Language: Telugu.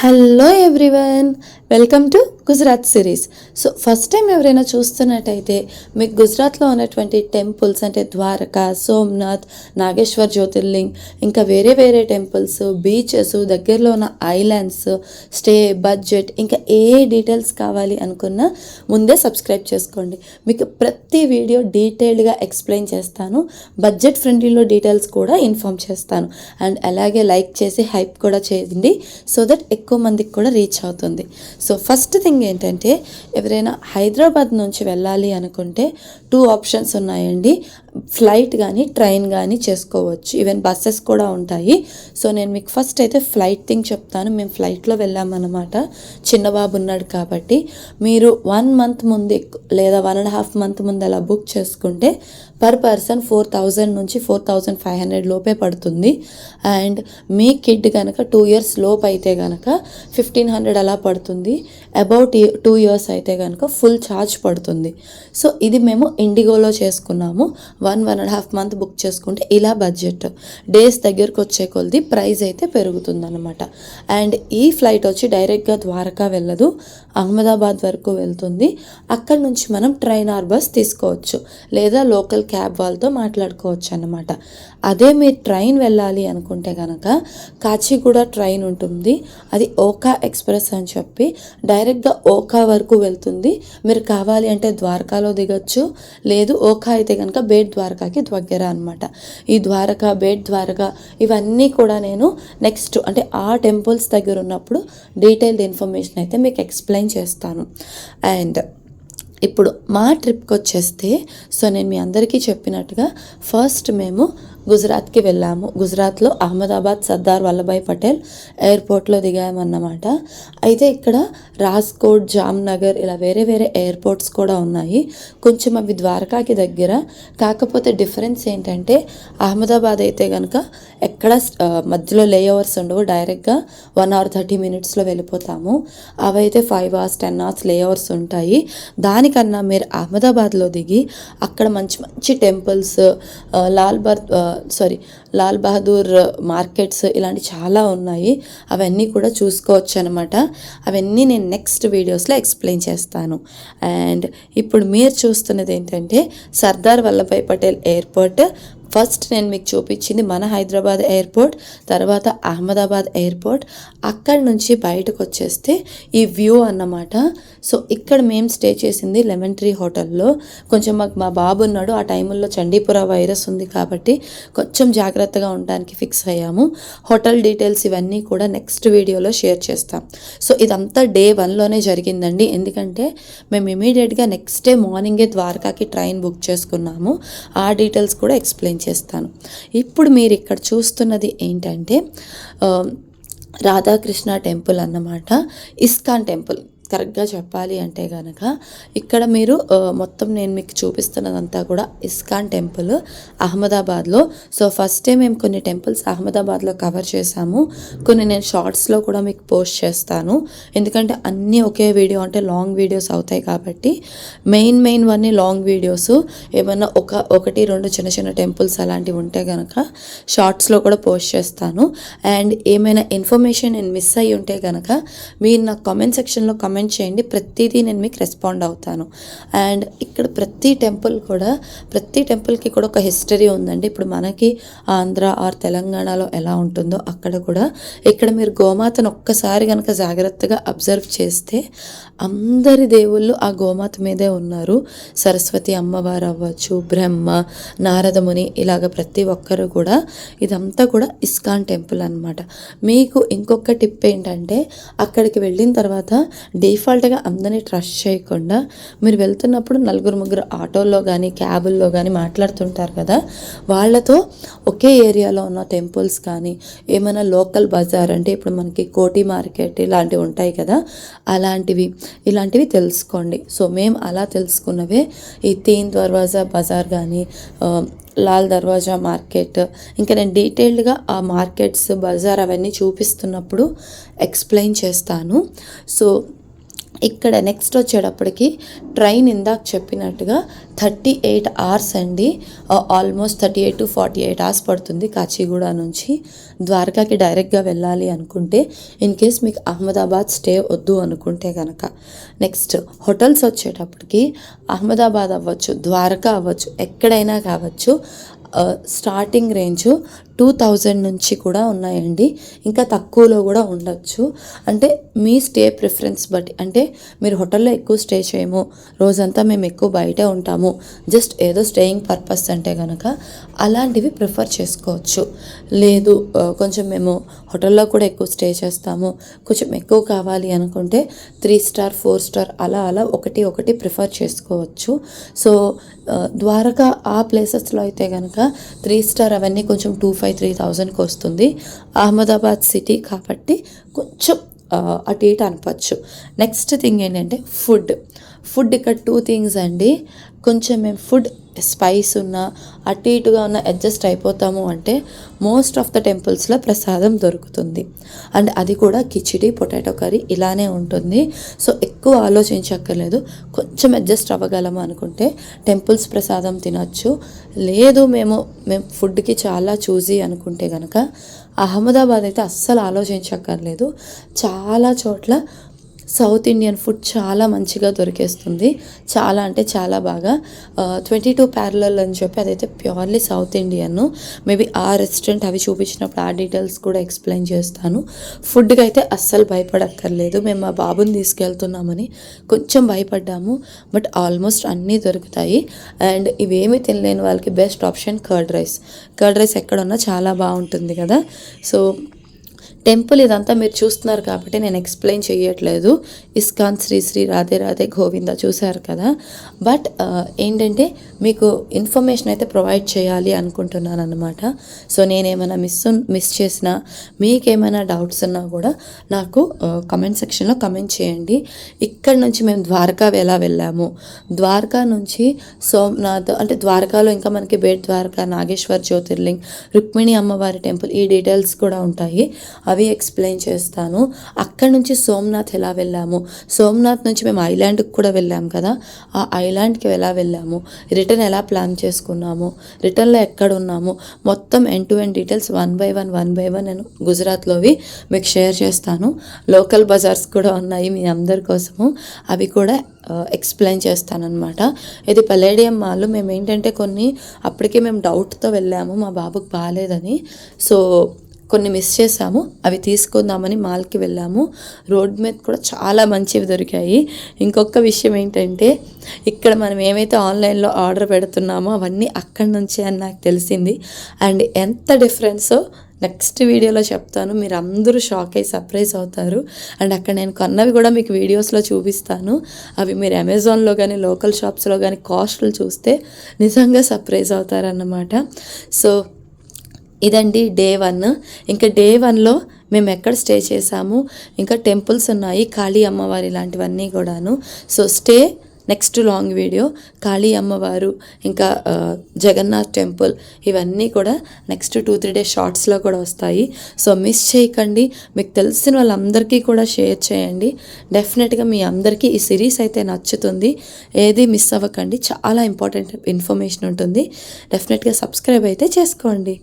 Hello everyone, welcome to Gujarat series. So first time ఎవరైనా చూస్తున్నట్టయితే మీకు గుజరాత్లో ఉన్నటువంటి టెంపుల్స్ అంటే ద్వారకా, సోమనాథ్, నాగేశ్వర్ జ్యోతిర్లింగ్, ఇంకా వేరే వేరే టెంపుల్స్, బీచెస్, దగ్గరలో ఉన్న ఐలాండ్స్, స్టే, బడ్జెట్, ఇంకా ఏ డీటెయిల్స్ కావాలి అనుకున్నా ముందే సబ్స్క్రైబ్ చేసుకోండి. మీకు ప్రతి వీడియో డీటెయిల్డ్గా ఎక్స్ప్లెయిన్ చేస్తాను. బడ్జెట్ ఫ్రెండ్లీలో డీటెయిల్స్ కూడా ఇన్ఫామ్ చేస్తాను. అండ్ అలాగే లైక్ చేసి హైప్ కూడా చేయండి, సో దట్ ఎక్కువ మందికి కూడా రీచ్ అవుతుంది. సో ఫస్ట్ థింగ్ ఏంటంటే, ఎవరైనా హైదరాబాద్ నుంచి వెళ్ళాలి అనుకుంటే 2 ఆప్షన్స్ ఉన్నాయండి. ఫ్లైట్ కానీ ట్రైన్ కానీ చేసుకోవచ్చు, ఈవెన్ బస్సెస్ కూడా ఉంటాయి. సో నేను మీకు ఫస్ట్ అయితే ఫ్లైట్ థింగ్ చెప్తాను. మేము ఫ్లైట్లో వెళ్ళామన్నమాట. చిన్న బాబు ఉన్నాడు కాబట్టి మీరు 1 మంత్ ముందు లేదా 1.5 మంత్ ముందు అలా బుక్ చేసుకుంటే పర్ పర్సన్ 4,000 నుంచి 4,500 లోపే పడుతుంది. అండ్ మీ కిడ్ కనుక 2 years లోపు అయితే కనుక 1,500 అలా పడుతుంది. అబౌట్ 2 years అయితే కనుక ఫుల్ ఛార్జ్ పడుతుంది. సో ఇది మేము ఇండిగోలో చేసుకున్నాము. 1.5 మంత్ బుక్ చేసుకుంటే ఇలా బడ్జెట్ డేస్ దగ్గరకు వచ్చే కొలది ప్రైస్ అయితే పెరుగుతుంది అనమాట. అండ్ ఈ ఫ్లైట్ వచ్చి డైరెక్ట్గా ద్వారకా వెళ్ళదు, అహ్మదాబాద్ వరకు వెళ్తుంది. అక్కడ నుంచి మనం ట్రైన్ ఆర్ బస్ తీసుకోవచ్చు, లేదా లోకల్ క్యాబ్ వాళ్ళతో మాట్లాడుకోవచ్చు అన్నమాట. అదే మీరు ట్రైన్ వెళ్ళాలి అనుకుంటే కనుక కాచిగూడ ట్రైన్ ఉంటుంది. అది ఓకా ఎక్స్ప్రెస్ అని చెప్పి డైరెక్ట్గా ఓకా వరకు వెళ్తుంది. మీరు కావాలి అంటే ద్వారకాలో దిగచ్చు, లేదు ఓకా అయితే కనుక బేట్ ద్వారకాకి దగ్గర అనమాట. ఈ ద్వారకా, బేట్ ద్వారకా ఇవన్నీ కూడా నేను నెక్స్ట్ అంటే ఆ టెంపుల్స్ దగ్గర ఉన్నప్పుడు డీటెయిల్డ్ ఇన్ఫర్మేషన్ అయితే మీకు ఎక్స్ప్లెయిన్ చేస్తాను. అండ్ ఇప్పుడు మా ట్రిప్కి వచ్చేస్తే, సో నేను మీ అందరికీ చెప్పినట్టుగా ఫస్ట్ మేము గుజరాత్కి వెళ్ళాము. గుజరాత్లో అహ్మదాబాద్ సర్దార్ వల్లభాయ్ పటేల్ ఎయిర్పోర్ట్లో దిగామన్నమాట. అయితే ఇక్కడ రాజ్కోట్, జామ్నగర్ ఇలా వేరే వేరే ఎయిర్పోర్ట్స్ కూడా ఉన్నాయి. కొంచెం అవి ద్వారకాకి దగ్గర. కాకపోతే డిఫరెన్స్ ఏంటంటే అహ్మదాబాద్ అయితే కనుక ఎక్కడ మధ్యలో లేఓవర్స్ ఉండవు, డైరెక్ట్గా 1 hour 30 minutesలో వెళ్ళిపోతాము. అవైతే 5 hours 10 hours లేఓవర్స్ ఉంటాయి. దానికన్నా మీరు అహ్మదాబాద్లో దిగి అక్కడ మంచి మంచి టెంపుల్స్, లాల్ బహదూర్ మార్కెట్స్ ఇలాంటి చాలా ఉన్నాయి. అవన్నీ కూడా చూసుకోవచ్చు అనమాట. అవన్నీ నేను నెక్స్ట్ వీడియోస్లో ఎక్స్ప్లెయిన్ చేస్తాను. అండ్ ఇప్పుడు మీరు చూస్తున్నది ఏంటంటే సర్దార్ వల్లభాయ్ పటేల్ ఎయిర్పోర్ట్. ఫస్ట్ నేను మీకు చూపించింది మన హైదరాబాద్ ఎయిర్పోర్ట్, తర్వాత అహ్మదాబాద్ ఎయిర్పోర్ట్. అక్కడి నుంచి బయటకు వచ్చేస్తే ఈ వ్యూ అన్నమాట. సో ఇక్కడ మేము స్టే చేసింది లెమన్ ట్రీ హోటల్లో. కొంచెం మా బాబు ఉన్నాడు, ఆ టైంలో చండీపుర వైరస్ ఉంది కాబట్టి కొంచెం జాగ్రత్తగా ఉండడానికి ఫిక్స్ అయ్యాము. హోటల్ డీటెయిల్స్ ఇవన్నీ కూడా నెక్స్ట్ వీడియోలో షేర్ చేస్తాం. సో ఇదంతా Day 1లోనే జరిగిందండి, ఎందుకంటే మేము ఇమీడియట్గా నెక్స్ట్ డే మార్నింగే ద్వారకాకి ట్రైన్ బుక్ చేసుకున్నాము. ఆ డీటెయిల్స్ కూడా ఎక్స్ప్లెయిన్ చేస్తాను. ఇప్పుడు మీరు ఇక్కడ చూస్తున్నది ఏంటంటే రాధాకృష్ణ టెంపుల్ అన్నమాట. ఇస్కాన్ టెంపుల్ కరెక్ట్గా చెప్పాలి అంటే కనుక ఇక్కడ మీరు మొత్తం నేను మీకు చూపిస్తున్నదంతా కూడా ఇస్కాన్ టెంపుల్ అహ్మదాబాద్లో. సో ఫస్ట్ డే మేము కొన్ని టెంపుల్స్ అహ్మదాబాద్లో కవర్ చేసాము, కొన్ని నేను షార్ట్స్లో కూడా మీకు పోస్ట్ చేస్తాను. ఎందుకంటే అన్నీ ఒకే వీడియో అంటే లాంగ్ వీడియోస్ అవుతాయి కాబట్టి మెయిన్ వన్నీ లాంగ్ వీడియోస్. ఏమన్నా ఒకటి రెండు చిన్న చిన్న టెంపుల్స్ అలాంటివి ఉంటే కనుక షార్ట్స్లో కూడా పోస్ట్ చేస్తాను. అండ్ ఏమైనా ఇన్ఫర్మేషన్ నేను మిస్ అయ్యి ఉంటే కనుక మీరు నాకు కామెంట్ సెక్షన్లో కామెంట్ చేయండి, ప్రతిదీ నేను మీకు రెస్పాండ్ అవుతాను. అండ్ ఇక్కడ ప్రతి టెంపుల్కి కూడా ఒక హిస్టరీ ఉందండి. ఇప్పుడు మనకి ఆంధ్ర ఆర్ తెలంగాణలో ఎలా ఉంటుందో అక్కడ కూడా ఇక్కడ మీరు గోమాతను ఒక్కసారి కనుక జాగ్రత్తగా అబ్జర్వ్ చేస్తే అందరి దేవుళ్ళు ఆ గోమాత మీదే ఉన్నారు. సరస్వతి అమ్మవారు అవ్వచ్చు, బ్రహ్మ, నారదముని, ఇలాగ ప్రతి ఒక్కరు కూడా. ఇదంతా కూడా ఇస్కాన్ టెంపుల్ అనమాట. మీకు ఇంకొక టిప్ ఏంటంటే అక్కడికి వెళ్ళిన తర్వాత డిఫాల్ట్గా అందరినీ ట్రస్ట్ చేయకుండా మీరు వెళ్తున్నప్పుడు 4-3 ఆటోల్లో కానీ క్యాబుల్లో కానీ మాట్లాడుతుంటారు కదా, వాళ్ళతో ఒకే ఏరియాలో ఉన్న టెంపుల్స్ కానీ ఏమైనా లోకల్ బజార్ అంటే ఇప్పుడు మనకి కోటి మార్కెట్ ఇలాంటివి ఉంటాయి కదా, ఇలాంటివి తెలుసుకోండి. సో మేము అలా తెలుసుకున్నవే ఈ 3 దర్వాజా బజార్ కానీ లాల్ దర్వాజా మార్కెట్. ఇంకా నేను డీటెయిల్డ్గా ఆ మార్కెట్స్, బజార్ అవన్నీ చూపిస్తున్నప్పుడు ఎక్స్ప్లెయిన్ చేస్తాను. సో ఇక్కడ నెక్స్ట్ వచ్చేటప్పటికి ట్రైన్ ఇందాక చెప్పినట్టుగా 38 అవర్స్ అండి, ఆల్మోస్ట్ 38 to 48 అవర్స్ పడుతుంది కాచిగూడ నుంచి. ద్వారకాకి డైరెక్ట్గా వెళ్ళాలి అనుకుంటే, ఇన్ కేస్ మీకు అహ్మదాబాద్ స్టే వద్దు అనుకుంటే కనుక. నెక్స్ట్ హోటల్స్ వచ్చేటప్పటికి అహ్మదాబాద్ అవ్వచ్చు, ద్వారకా అవ్వచ్చు, ఎక్కడైనా కావచ్చు, స్టార్టింగ్ రేంజ్ 2000 నుంచి కూడా ఉన్నాయండి. ఇంకా తక్కువలో కూడా ఉండొచ్చు. అంటే మీ స్టే ప్రిఫరెన్స్ బట్టి, అంటే మీరు హోటల్లో ఎక్కువ స్టే చేయము, రోజంతా మేము ఎక్కువ బయటే ఉంటాము, జస్ట్ ఏదో స్టేయింగ్ పర్పస్ అంటే కనుక అలాంటివి ప్రిఫర్ చేసుకోవచ్చు. లేదు కొంచెం మేము హోటల్లో కూడా ఎక్కువ స్టే చేస్తాము, కొంచెం ఎక్కువ కావాలి అనుకుంటే 3 స్టార్ 4 స్టార్ అలా ఒకటి ప్రిఫర్ చేసుకోవచ్చు. సో ద్వారకా ఆ ప్లేసెస్లో అయితే కనుక 3 స్టార్ అవన్నీ కొంచెం 2,500-3,000కి వస్తుంది. అహ్మదాబాద్ సిటీ కాబట్టి కొంచెం అటు ఇటు అనపచ్చు. నెక్స్ట్ థింగ్ ఏంటంటే ఫుడ్ ఇక్కడ 2 థింగ్స్ అండి. కొంచెం మేము ఫుడ్ స్పైస్ ఉన్న అటు ఇటుగా ఉన్న అడ్జస్ట్ అయిపోతాము అంటే మోస్ట్ ఆఫ్ ద టెంపుల్స్లో ప్రసాదం దొరుకుతుంది. అండ్ అది కూడా కిచిడి, పొటాటో కర్రీ ఇలానే ఉంటుంది. సో ఎక్కువ ఆలోచించక్కర్లేదు, కొంచెం అడ్జస్ట్ అవ్వగలము అనుకుంటే టెంపుల్స్ ప్రసాదం తినచ్చు. లేదు మేము ఫుడ్కి చాలా చూజీ అనుకుంటే కనుక అహ్మదాబాద్ అయితే అస్సలు ఆలోచించక్కర్లేదు. చాలా చోట్ల సౌత్ ఇండియన్ ఫుడ్ చాలా మంచిగా దొరికేస్తుంది, చాలా అంటే చాలా బాగా. 22 ప్యారలల్ అని చెప్పి అదైతే ప్యూర్లీ సౌత్ ఇండియన్. మేబీ ఆ రెస్టారెంట్ అవి చూపించినప్పుడు ఆ డీటెయిల్స్ కూడా ఎక్స్ప్లెయిన్ చేస్తాను. ఫుడ్కి అయితే అస్సలు భయపడక్కర్లేదు. మేము మా బాబుని తీసుకెళ్తున్నామని కొంచెం భయపడ్డాము, బట్ ఆల్మోస్ట్ అన్నీ దొరుకుతాయి. అండ్ ఇవేమీ తినలేని వాళ్ళకి బెస్ట్ ఆప్షన్ కర్డ్ రైస్ ఎక్కడున్నా చాలా బాగుంటుంది కదా. సో టెంపుల్ ఇదంతా మీరు చూస్తున్నారు కాబట్టి నేను ఎక్స్ప్లెయిన్ చేయట్లేదు. ఇస్కాన్, శ్రీ రాధే రాధే గోవింద చూశారు కదా. బట్ మీకు ఇన్ఫర్మేషన్ అయితే ప్రొవైడ్ చేయాలి అనుకుంటున్నాను అనమాట. సో నేనేమైనా మిస్ చేసినా, మీకేమైనా డౌట్స్ ఉన్నా కూడా నాకు కమెంట్ సెక్షన్లో కమెంట్ చేయండి. ఇక్కడ నుంచి మేము ద్వారకా ఎలా వెళ్ళాము, ద్వారకా నుంచి సోమనాథ్, అంటే ద్వారకాలో ఇంకా మనకి బేట్ ద్వారకా, నాగేశ్వర్ జ్యోతిర్లింగ్, రుక్మిణి అమ్మవారి టెంపుల్, ఈ డీటెయిల్స్ కూడా ఉంటాయి, అవి ఎక్స్ప్లెయిన్ చేస్తాను. అక్కడ నుంచి సోమనాథ్ ఎలా వెళ్ళాము, సోమనాథ్ నుంచి మేము ఐలాండ్కి కూడా వెళ్ళాము కదా, ఆ ఐలాండ్కి ఎలా వెళ్ళాము, రిటర్న్ ఎలా ప్లాన్ చేసుకున్నాము, రిటర్న్లో ఎక్కడ ఉన్నాము, మొత్తం end to end details 1 by 1 నేను గుజరాత్లోవి మీకు షేర్ చేస్తాను. లోకల్ బజార్స్ కూడా ఉన్నాయి మీ అందరి కోసము, అవి కూడా ఎక్స్ప్లెయిన్ చేస్తానన్నమాట. ఇది పలేడియం మాల్. మేము కొన్ని అప్పటికే మేము డౌట్తో వెళ్ళాము, మా బాబుకి బాగాలేదని. సో కొన్ని మిస్ చేసాము, అవి తీసుకుందామని మాల్కి వెళ్ళాము. రోడ్ మీద కూడా చాలా మంచివి దొరికాయి. ఇంకొక విషయం ఏంటంటే, ఇక్కడ మనం ఏమైతే ఆన్లైన్లో ఆర్డర్ పెడుతున్నామో అవన్నీ అక్కడి నుంచే అని నాకు తెలిసింది. అండ్ ఎంత డిఫరెన్సో నెక్స్ట్ వీడియోలో చెప్తాను, మీరు అందరూ షాక్ అయ్యి సర్ప్రైజ్ అవుతారు. అండ్ అక్కడ నేను కొన్నవి కూడా మీకు వీడియోస్లో చూపిస్తాను. అవి మీరు అమెజాన్లో కానీ లోకల్ షాప్స్లో కానీ కాస్ట్లు చూస్తే నిజంగా సర్ప్రైజ్ అవుతారన్నమాట. సో ఇదండి డే 1. ఇంకా డే 1లో మేము ఎక్కడ స్టే చేసాము, ఇంకా టెంపుల్స్ ఉన్నాయి, కాళీ అమ్మవారి ఇలాంటివన్నీ కూడాను. So stay next long video, Kali అమ్మవారు, ఇంకా జగన్నాథ్ టెంపుల్, ఇవన్నీ కూడా నెక్స్ట్ 2-3 డేస్ షార్ట్స్లో కూడా వస్తాయి. సో మిస్ చేయకండి. మీకు తెలిసిన వాళ్ళందరికీ కూడా షేర్ చేయండి. డెఫినెట్గా మీ అందరికీ ఈ సిరీస్ అయితే నచ్చుతుంది. ఏది మిస్ అవ్వకండి, చాలా ఇంపార్టెంట్ ఇన్ఫర్మేషన్ ఉంటుంది. డెఫినెట్గా సబ్స్క్రైబ్ అయితే చేసుకోండి.